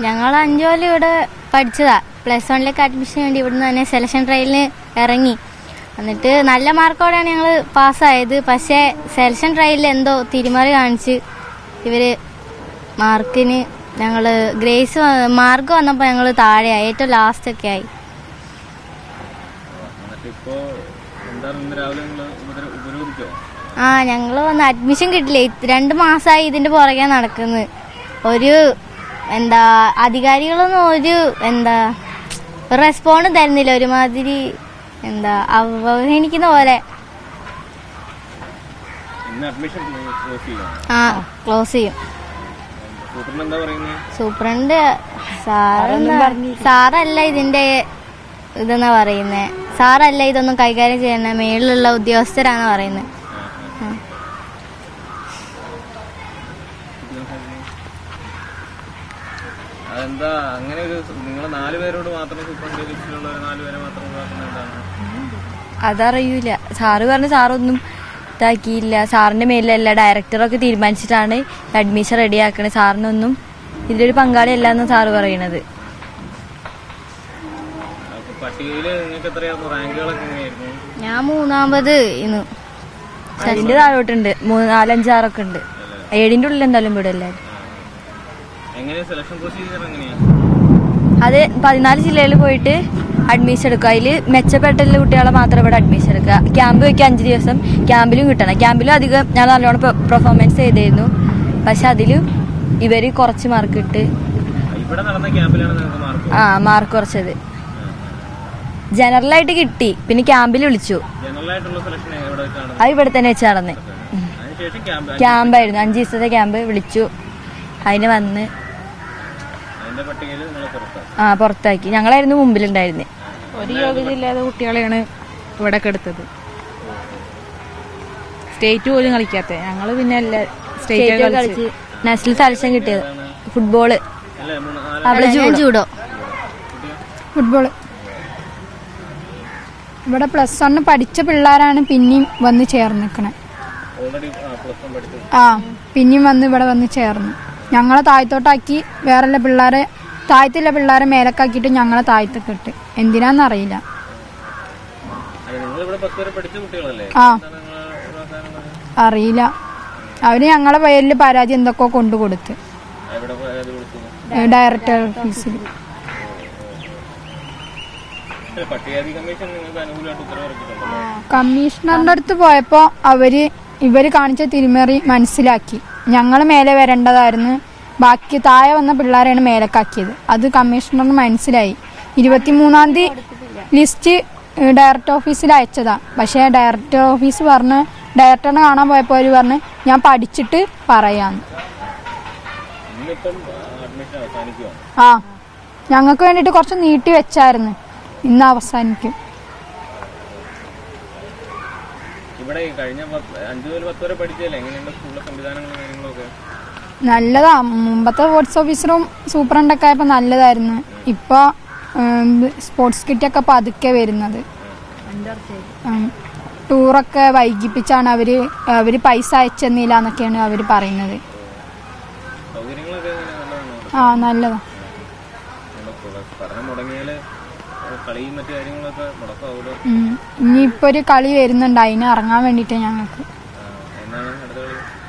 ഞങ്ങൾ 5 കൊല്ലം ഇവിടെ പഠിച്ചതാ. +1 അഡ്മിഷൻ വേണ്ടി ഇവിടുന്ന് തന്നെ സെലക്ഷൻ ട്രയലിന് ഇറങ്ങി. എന്നിട്ട് നല്ല മാർക്കോടെയാണ് ഞങ്ങൾ പാസ്സായത്. പക്ഷേ സെലക്ഷൻ ട്രയലിൽ എന്തോ തിരിമറി കാണിച്ച് ഇവര് മാർക്കിന് ഞങ്ങൾ മാർക്ക് വന്നപ്പോൾ ഞങ്ങൾ താഴെയായി, ഏറ്റവും ലാസ്റ്റൊക്കെ ആയി. ഞങ്ങൾ വന്ന് അഡ്മിഷൻ കിട്ടില്ല. 2 മാസമായി ഇതിന്റെ പുറകെ നടക്കുന്നത്. ഒരു അധികാരികളൊന്നും ഒരു റെസ്പോണ്ട് തരുന്നില്ല. ഒരുമാതിരി അവഗണിക്കുന്ന പോലെ. ക്ലോസ് ചെയ്യും. സൂപ്രണ്ട് സാറല്ല ഇതിന്റെ ഇതെന്നാ പറയുന്നേ. സാറല്ല ഇതൊന്നും കൈകാര്യം ചെയ്യണ, മേളിലുള്ള ഉദ്യോഗസ്ഥരാണ് പറയുന്നത്. അതറിയൂല. സാറ് പറഞ്ഞ സാറൊന്നും ഇതാക്കിയില്ല. സാറിന്റെ മേലിലല്ല, ഡയറക്ടറൊക്കെ തീരുമാനിച്ചിട്ടാണ് അഡ്മിഷൻ റെഡിയാക്കണത്. സാറിനൊന്നും ഇതിലൊരു പങ്കാളിയല്ല എന്ന് സാറ് പറയണത്. ഞാൻ 3ാമത്. അതിന്റെ താഴോട്ടുണ്ട് 4, 5, 6 ഒക്കെ ഉണ്ട്. 7ന്റെ ഉള്ളിൽ എന്തായാലും ഇവിടെ എല്ലാവരും. അത് 14 ജില്ലയിൽ പോയിട്ട് അഡ്മിഷൻ എടുക്കുക. അതിൽ മെച്ചപ്പെട്ട കുട്ടികളെ മാത്രം ഇവിടെ അഡ്മിഷൻ എടുക്കുക. ക്യാമ്പ് വയ്ക്കുക 5 ദിവസം. ക്യാമ്പിലും കിട്ടണം. ക്യാമ്പിലും അധികം ഞാൻ നല്ലോണം പെർഫോമൻസ് ചെയ്തിരുന്നു. പക്ഷെ അതിലും ഇവര് കുറച്ച് മാർക്ക് ഇട്ട് മാർക്ക് കുറച്ചത്. ജനറലായിട്ട് കിട്ടി, പിന്നെ ക്യാമ്പിൽ വിളിച്ചു. അത് ഇവിടെ തന്നെ വെച്ച് നടന്ന് ക്യാമ്പായിരുന്നു. 5 ദിവസത്തെ ക്യാമ്പ് വിളിച്ചു. അതിന് വന്ന് പുറത്താക്കി. ഞങ്ങളായിരുന്നു മുമ്പിലുണ്ടായിരുന്നത്. ഒരു യോഗ്യതയില്ലാതെ കുട്ടികളെയാണ് ഇവിടെ എടുത്തത്. സ്റ്റേറ്റ് പോലും കളിക്കാത്ത ഞങ്ങള് പിന്നെ സ്റ്റേറ്റ് കളിച്ച് നാഷണൽ സെലക്ഷൻ കിട്ടിയത്. Football, judo. ഫുട്ബോള് ഇവിടെ +1 പഠിച്ച പിള്ളേരാണ് പിന്നെയും വന്ന് ചേർന്നിക്കണേ. പിന്നെയും വന്ന് ഇവിടെ വന്ന് ചേർന്നു. ഞങ്ങളെ താഴത്തോട്ടാക്കി. വേറെ പിള്ളേരെ താഴത്തുള്ള പിള്ളേരെ മേലക്കാക്കിയിട്ട് ഞങ്ങളെ താഴത്തൊക്കെ ഇട്ട്. എന്തിനാന്നറിയില്ല. അറിയില്ല. അവര് ഞങ്ങളെ പേരിൽ പരാതി എന്തൊക്കെ കൊണ്ടുകൊടുത്ത് ഡയറക്ടർ ഓഫീസിൽ. കമ്മീഷണറിന്റെ അടുത്ത് പോയപ്പോ ഇവര് കാണിച്ച തിരിമറി മനസ്സിലാക്കി. ഞങ്ങള് മേലെ വരേണ്ടതായിരുന്നു. ബാക്കി താഴെ വന്ന പിള്ളേരെയാണ് മേലക്കാക്കിയത്. അത് കമ്മീഷണറിന് മനസ്സിലായി. 23-ാം തീയതി ലിസ്റ്റ് ഡയറക്ടർ ഓഫീസിൽ അയച്ചതാ. പക്ഷെ ഡയറക്ടർ ഓഫീസ് പറഞ്ഞ്, ഡയറക്ടറിനെ കാണാൻ പോയപ്പോ അവര് പറഞ്ഞ് ഞാൻ പഠിച്ചിട്ട് പറയാന്ന്. ഞങ്ങൾക്ക് വേണ്ടിട്ട് കുറച്ച് നീട്ടി വെച്ചായിരുന്നു. ഇന്ന് അവസാനിക്കും. നല്ലതാ. മുമ്പത്തെ സ്പോർട്സ് ഓഫീസറും സൂപ്രണ്ടൊക്കെ ആയപ്പോ നല്ലതായിരുന്നു. ഇപ്പൊ സ്പോർട്സ് കിറ്റൊക്കെ പതുക്കെ വരുന്നത്. ടൂറൊക്കെ വൈകിപ്പിച്ചാണ് അവര് പൈസ അയച്ചെന്നില്ല എന്നൊക്കെയാണ് അവര് പറയുന്നത്. നല്ലതാ. ഇനിയിപ്പൊ ഒരു കളി വരുന്നുണ്ട്. അതിന് ഇറങ്ങാൻ വേണ്ടിട്ട് ഞങ്ങൾക്ക്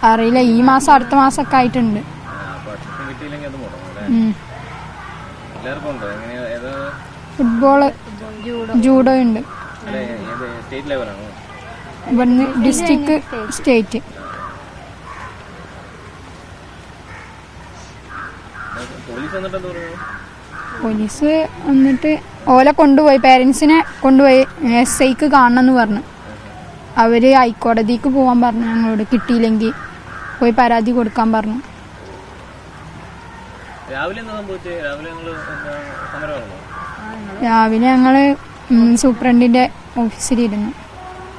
അറിയില്ല. ഈ മാസം അടുത്ത മാസമൊക്കെ ആയിട്ടുണ്ട്. ഫുട്ബോള്, ജൂഡോ ഉണ്ട്. ഇവിടുന്ന് ഡിസ്ട്രിക്ട്, സ്റ്റേറ്റ്. പോലീസ് വന്നിട്ട് ഓലെ കൊണ്ടുപോയി, പേരൻസിനെ കൊണ്ടുപോയി SIക്ക് കാണണമെന്ന് പറഞ്ഞു. അവര് ഹൈക്കോടതിക്ക് പോകാൻ പറഞ്ഞു. ഞങ്ങളോട് കിട്ടിയില്ലെങ്കിൽ പോയി പരാതി കൊടുക്കാൻ പറഞ്ഞു. രാവിലെ ഞങ്ങള് സൂപ്രണ്ടിന്റെ ഓഫീസിലിരുന്നു.